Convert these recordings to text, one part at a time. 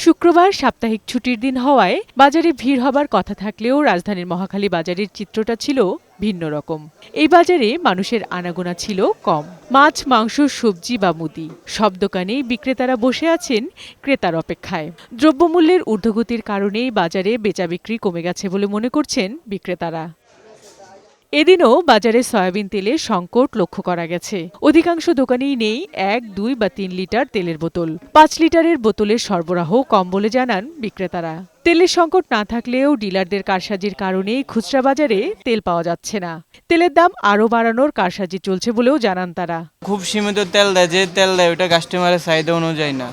শুক্রবার সাপ্তাহিক ছুটির দিন হওয়ায় বাজারে ভিড় হবার কথা থাকলেও রাজধানীর মহাখালী বাজারের চিত্রটা ছিল ভিন্ন রকম। এই বাজারে মানুষের আনাগোনা ছিল কম। মাছ, মাংস, সবজি বা মুদি সব দোকানেই বিক্রেতারা বসে আছেন ক্রেতার অপেক্ষায়। দ্রব্যমূল্যের ঊর্ধ্বগতির কারণেই বাজারে বেচাবিক্রি কমে গেছে বলে মনে করছেন বিক্রেতারা। এদিনও বাজারে সয়াবিন তেলের সংকট লক্ষ্য করা গেছে। অধিকাংশ দোকানেই নেই 1, 2 বা 3 লিটার তেলের বোতল। 5 লিটারের বোতলের সরবরাহ কম বলে জানান বিক্রেতারা। তেলের সংকট না থাকলেও ডিলারদের কারসাজির কারণেই খুচরা বাজারে তেল পাওয়া যাচ্ছে না। তেলের দাম আরও বাড়ানোর কারসাজি চলছে বলেও জানান তারা। খুব সীমিত তেল দেয়, যে তেল দেয় ওটা কাস্টমারের চাহিদা অনুযায়ী না।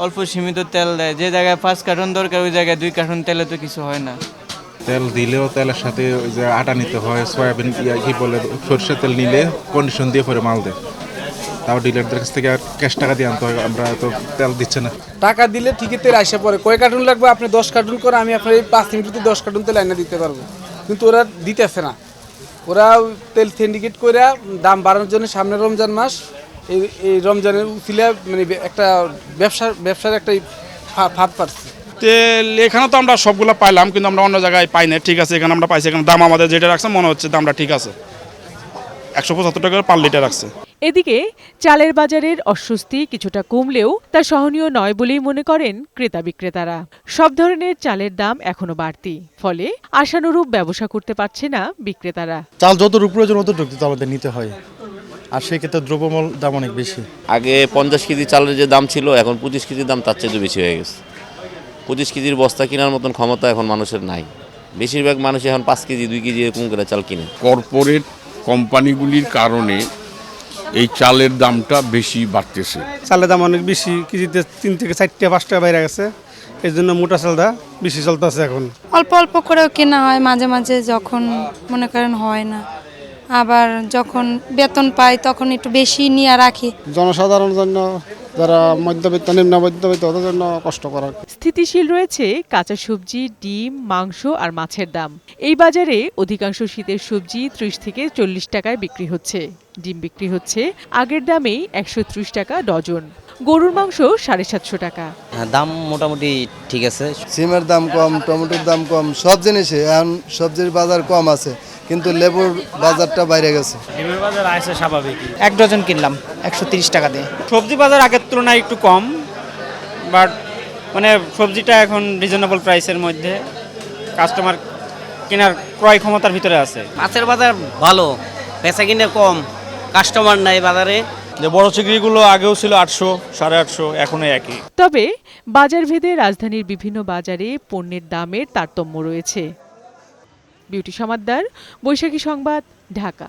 অল্প সীমিত তেল দেয়, যে জায়গায় 5 কার্টন দরকার ওই জায়গায় 2 কার্টন তেলে তো কিছু হয় না। তেল দিলেও তেলের সাথে ওই যে আটা নিতে হয়, সয়াবিন কি বলে সরষের তেল নিলে কন্ডিশন দিয়ে পরে মাল দেয়। তাও ডিলারদের কাছ থেকে আর ক্যাশ টাকা দিয়ে আনতে হয়, আমরা তো তেল দিচ্ছে না। টাকা দিলে ঠিকই তেল আসে পরে কয় কার্টুন লাগবে, আপনি 10 কার্টুন করে আমি আপনার এই 5 মিনিটে 10 কার্টুন তেল এনে দিতে পারবো, কিন্তু ওরা দিতেছে না। ওরা তেল সিন্ডিকেট করে দাম বাড়ানোর জন্য সামনে রমজান মাস, এই রমজানের উচিলে মানে একটা ব্যবসার একটা ফাঁদ পাচ্ছে। তেল এখানে তো আমরা সবগুলো পাইলাম, কিন্তু আমরা অন্য জায়গায় পাই না। ঠিক আছে, এখানে আমরা পাইছি, এখানে দাম আমাদের যেটা রাখছে মনে হচ্ছে দামটা ঠিক আছে, 175 টাকা পার লিটার রাখছে। এদিকে চালের বাজারের অস্বস্তি কিছুটা কমলেও তা সহনীয় নয় বলেই মনে করেন ক্রেতা বিক্রেতারা। সব ধরনের চালের দাম এখনো বাড়তি, ফলে আশানুরূপ ব্যবসা করতে পারছে না বিক্রেতারা। চাল যতটুকু প্রয়োজন অতটুকু তো আমাদের নিতে হয়, আর সেক্ষেত্রে দ্রব্যমূল্য দাম অনেক বেশি। আগে 50 কেজি চালের যে দাম ছিল, এখন 25 কেজির দাম তার চেয়ে বেশি হয়ে গেছে। 25 কেজির বস্তা কেনার মতন ক্ষমতা এখন মানুষের নাই। বেশিরভাগ মানুষ এখন 5 কেজি 2 কেজি এরকম করে চাল কিনে। কর্পোরেট কোম্পানিগুলির কারণে এই চালের দামটা বেশি বাড়তেছে। চালের দাম অনেক বেশি, কেজিতে 3 থেকে 4 টাকা 5 টাকা বাইরে গেছে, এই জন্য মোটা চালটা বেশি চলতেছে এখন। অল্প অল্প করেও কেনা হয়, মাঝে মাঝে যখন মনে করেন হয় না, আবার যখন বেতন পাই তখন একটু বেশি নিয়ে রাখি। জনসাধারণের জন্য, যারা মধ্যবিত্ত নিম্ন মধ্যবিত্ত ওদের জন্য কষ্ট করার। স্থিতিশীল রয়েছে কাঁচা সবজি, ডিম, মাংস আর মাছের দাম। এই বাজারে অধিকাংশ শীতের সবজি 30 থেকে 40 টাকায় বিক্রি হচ্ছে। ডিম বিক্রি হচ্ছে আগের দামেই 130 টাকা ডজন। গরুর মাংস 750 টাকা। দাম মোটামুটি ঠিক আছে। সিমের দাম কম, টমেটোর দাম কম, সব জিনিসে এখন সবজির বাজার কম আছে, কিন্তু লেবুর বাজারটা বাইরে গেছে। ডিমের বাজার আছে স্বাভাবিক। 1 ডজন কিনলাম 130 টাকা দিয়ে। সবজি বাজার আগের তুলনায় একটু কম, বাট মানে সবজিটা এখন রিজনেবল প্রাইসের মধ্যে, কাস্টমার কেনার ক্রয় ক্ষমতার ভিতরে আছে। মাছের বাজার ভালো, বেচা কিনে কম, কাস্টমার নাই বাজারে। যে বড় চিংড়িগুলো আগেও ছিল 800, 850, এখনো একই। তবে বাজার ভেদে রাজধানীর বিভিন্ন বাজারে পণ্যের দামের তারতম্য রয়েছে। বিউটি সমাদ্দার, বৈশাখী সংবাদ, ঢাকা।